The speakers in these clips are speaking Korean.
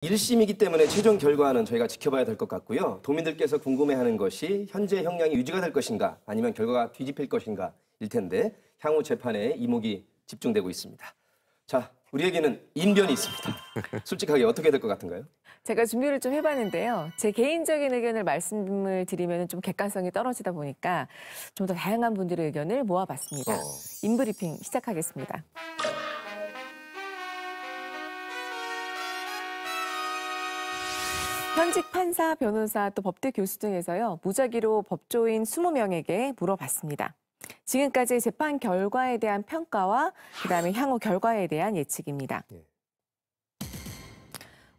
1심이기 때문에 최종 결과는 저희가 지켜봐야 될 것 같고요. 도민들께서 궁금해하는 것이 현재 형량이 유지가 될 것인가 아니면 결과가 뒤집힐 것인가 일 텐데 향후 재판에 이목이 집중되고 있습니다. 자, 우리에게는 인변이 있습니다. 솔직하게 어떻게 될 것 같은가요? 제가 준비를 좀 해봤는데요. 제 개인적인 의견을 말씀을 드리면 좀 객관성이 떨어지다 보니까 좀 더 다양한 분들의 의견을 모아봤습니다. 인브리핑 시작하겠습니다. 현직 판사, 변호사, 또 법대 교수 등에서요. 무작위로 법조인 20명에게 물어봤습니다. 지금까지 재판 결과에 대한 평가와 그다음에 향후 결과에 대한 예측입니다.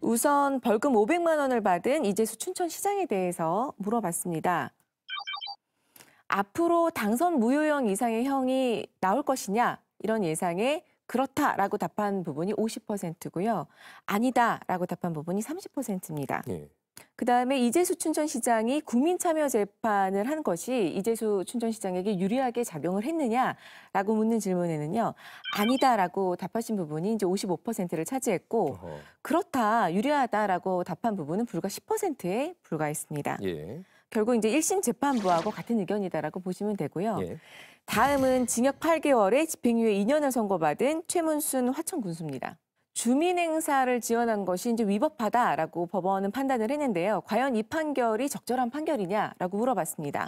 우선 벌금 500만 원을 받은 이재수 춘천시장에 대해서 물어봤습니다. 앞으로 당선 무효형 이상의 형이 나올 것이냐 이런 예상에 그렇다라고 답한 부분이 50%고요. 아니다라고 답한 부분이 30%입니다. 그다음에 이재수 춘천시장이 국민참여재판을 한 것이 이재수 춘천시장에게 유리하게 작용을 했느냐라고 묻는 질문에는요. 아니다라고 답하신 부분이 이제 55%를 차지했고 그렇다, 유리하다라고 답한 부분은 불과 10%에 불과했습니다. 결국 이제 1심 재판부하고 같은 의견이다라고 보시면 되고요. 다음은 징역 8개월에 집행유예 2년을 선고받은 최문순 화천군수입니다. 주민행사를 지원한 것이 이제 위법하다라고 법원은 판단을 했는데요. 과연 이 판결이 적절한 판결이냐라고 물어봤습니다.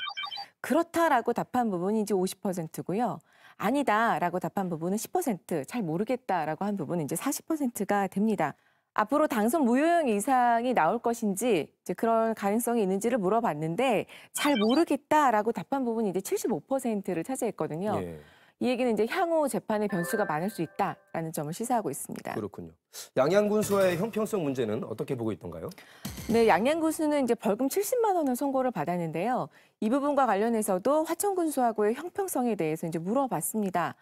그렇다라고 답한 부분이 이제 50%고요. 아니다라고 답한 부분은 10%, 잘 모르겠다라고 한 부분은 이제 40%가 됩니다. 앞으로 당선 무효형 이상이 나올 것인지 이제 그런 가능성이 있는지를 물어봤는데 잘 모르겠다라고 답한 부분이 이제 75%를 차지했거든요. 이 얘기는 이제 향후 재판의 변수가 많을 수 있다라는 점을 시사하고 있습니다. 그렇군요. 양양군수와의 형평성 문제는 어떻게 보고 있던가요? 네, 양양군수는 이제 벌금 70만 원을 선고를 받았는데요. 이 부분과 관련해서도 화천군수하고의 형평성에 대해서 이제 물어봤습니다.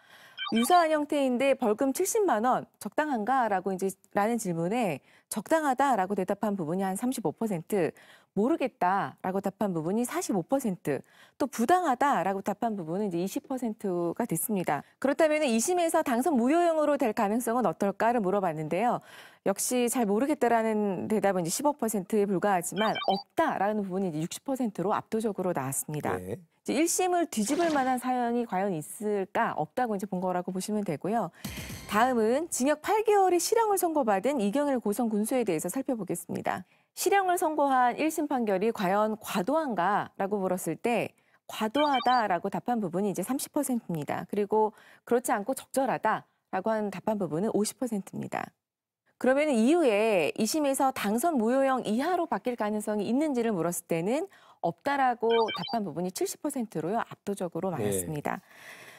유사한 형태인데 벌금 70만 원 적당한가라고 이제 라는 질문에 적당하다라고 대답한 부분이 한 35%, 모르겠다라고 답한 부분이 45%, 또 부당하다라고 답한 부분은 이제 20%가 됐습니다. 그렇다면 2심에서 당선 무효형으로 될 가능성은 어떨까를 물어봤는데요. 역시 잘 모르겠다라는 대답은 이제 15%에 불과하지만 없다라는 부분이 이제 60%로 압도적으로 나왔습니다. 이제 1심을 뒤집을 만한 사연이 과연 있을까? 없다고 이제 본 거라고 보시면 되고요. 다음은 징역 8개월의 실형을 선고받은 이경일 고성군수에 대해서 살펴보겠습니다. 실형을 선고한 1심 판결이 과연 과도한가라고 물었을 때 과도하다라고 답한 부분이 이제 30%입니다. 그리고 그렇지 않고 적절하다라고 한 답한 부분은 50%입니다. 그러면 이후에 2심에서 당선 무효형 이하로 바뀔 가능성이 있는지를 물었을 때는 없다라고 답한 부분이 70%로요. 압도적으로 많았습니다.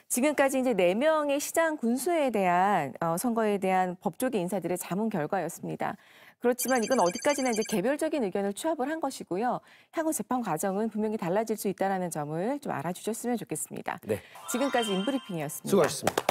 지금까지 이제 4명의 시장 군수에 대한 선거에 대한 법조계 인사들의 자문 결과였습니다. 그렇지만 이건 어디까지나 이제 개별적인 의견을 취합을 한 것이고요. 향후 재판 과정은 분명히 달라질 수 있다는 점을 좀 알아주셨으면 좋겠습니다. 지금까지 인브리핑이었습니다. 수고하셨습니다.